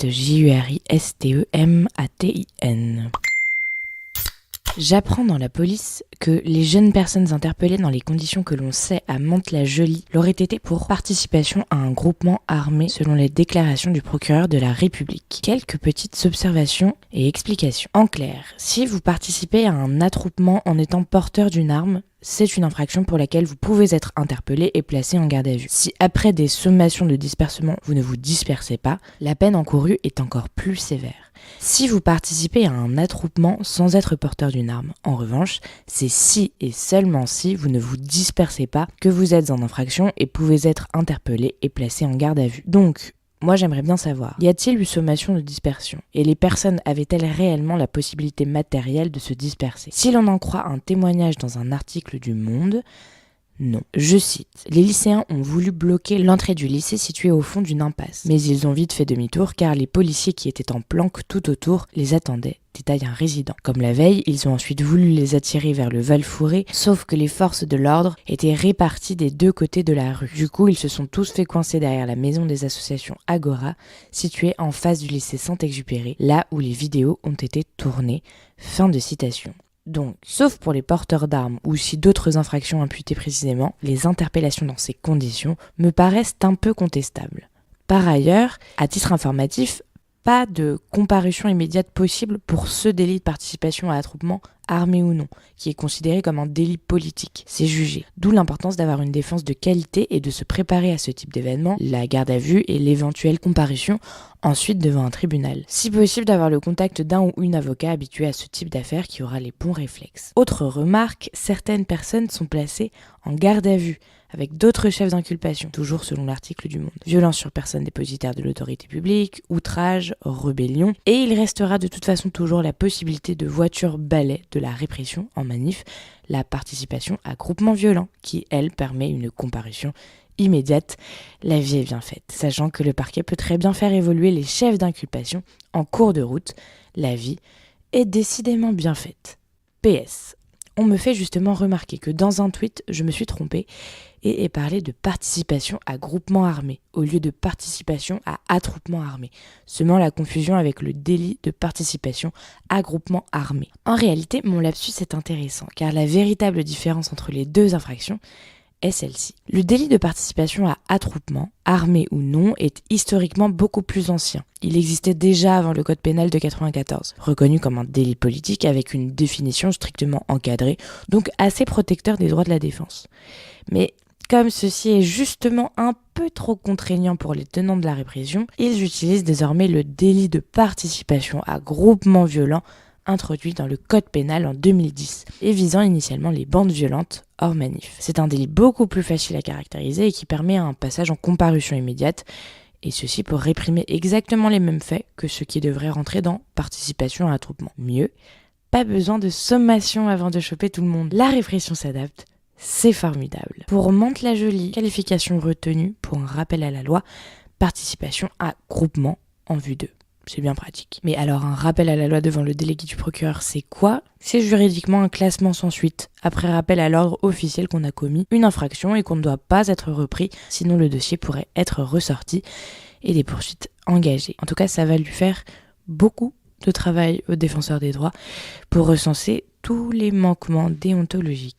@JURISTEMATIN. J'apprends dans la police que les jeunes personnes interpellées dans les conditions que l'on sait à Mantes-la-Jolie l'auraient été pour participation à un groupement armé selon les déclarations du procureur de la République. Quelques petites observations et explications. En clair, si vous participez à un attroupement en étant porteur d'une arme, c'est une infraction pour laquelle vous pouvez être interpellé et placé en garde à vue. Si après des sommations de dispersement, vous ne vous dispersez pas, la peine encourue est encore plus sévère. Si vous participez à un attroupement sans être porteur d'une arme, en revanche, c'est si et seulement si vous ne vous dispersez pas que vous êtes en infraction et pouvez être interpellé et placé en garde à vue. Donc, moi j'aimerais bien savoir, y a-t-il eu sommation de dispersion? Et les personnes avaient-elles réellement la possibilité matérielle de se disperser? Si l'on en croit un témoignage dans un article du Monde, non. Je cite, « Les lycéens ont voulu bloquer l'entrée du lycée situé au fond d'une impasse. Mais ils ont vite fait demi-tour car les policiers qui étaient en planque tout autour les attendaient. » Détaille un résident. Comme la veille, ils ont ensuite voulu les attirer vers le Val-Fouré, sauf que les forces de l'ordre étaient réparties des deux côtés de la rue. Du coup, ils se sont tous fait coincer derrière la maison des associations Agora, située en face du lycée Saint-Exupéry, là où les vidéos ont été tournées. Fin de citation. Donc, sauf pour les porteurs d'armes ou si d'autres infractions imputées précisément, les interpellations dans ces conditions me paraissent un peu contestables. Par ailleurs, à titre informatif, pas de comparution immédiate possible pour ce délit de participation à attroupement, armé ou non, qui est considéré comme un délit politique. C'est jugé. D'où l'importance d'avoir une défense de qualité et de se préparer à ce type d'événement, la garde à vue et l'éventuelle comparution ensuite devant un tribunal. Si possible d'avoir le contact d'un ou une avocat habitué à ce type d'affaires qui aura les bons réflexes. Autre remarque, certaines personnes sont placées en garde à vue avec d'autres chefs d'inculpation, toujours selon l'article du Monde. Violence sur personne dépositaire de l'autorité publique, outrage, rébellion, et il restera de toute façon toujours la possibilité de voiture-balai de la répression en manif, la participation à groupement violent, qui, elle, permet une comparution immédiate. La vie est bien faite, sachant que le parquet peut très bien faire évoluer les chefs d'inculpation en cours de route. La vie est décidément bien faite. PS. On me fait justement remarquer que dans un tweet, je me suis trompée et ai parlé de participation à groupement armé au lieu de participation à attroupement armé, semant la confusion avec le délit de participation à groupement armé. En réalité, mon lapsus est intéressant car la véritable différence entre les deux infractions est celle-ci. Le délit de participation à attroupement, armé ou non, est historiquement beaucoup plus ancien. Il existait déjà avant le code pénal de 1994, reconnu comme un délit politique avec une définition strictement encadrée, donc assez protecteur des droits de la défense. Mais comme ceci est justement un peu trop contraignant pour les tenants de la répression, ils utilisent désormais le délit de participation à groupement violent introduit dans le code pénal en 2010 et visant initialement les bandes violentes hors manif. C'est un délit beaucoup plus facile à caractériser et qui permet un passage en comparution immédiate, et ceci pour réprimer exactement les mêmes faits que ce qui devrait rentrer dans participation à attroupement. Mieux, pas besoin de sommation avant de choper tout le monde. La répression s'adapte, c'est formidable. Pour Mantes-la-Jolie, qualification retenue pour un rappel à la loi, participation à groupement en vue d'eux. C'est bien pratique. Mais alors un rappel à la loi devant le délégué du procureur, c'est quoi? C'est juridiquement un classement sans suite, après rappel à l'ordre officiel qu'on a commis une infraction et qu'on ne doit pas être repris, sinon le dossier pourrait être ressorti et des poursuites engagées. En tout cas, ça va lui faire beaucoup de travail au défenseur des droits pour recenser tous les manquements déontologiques.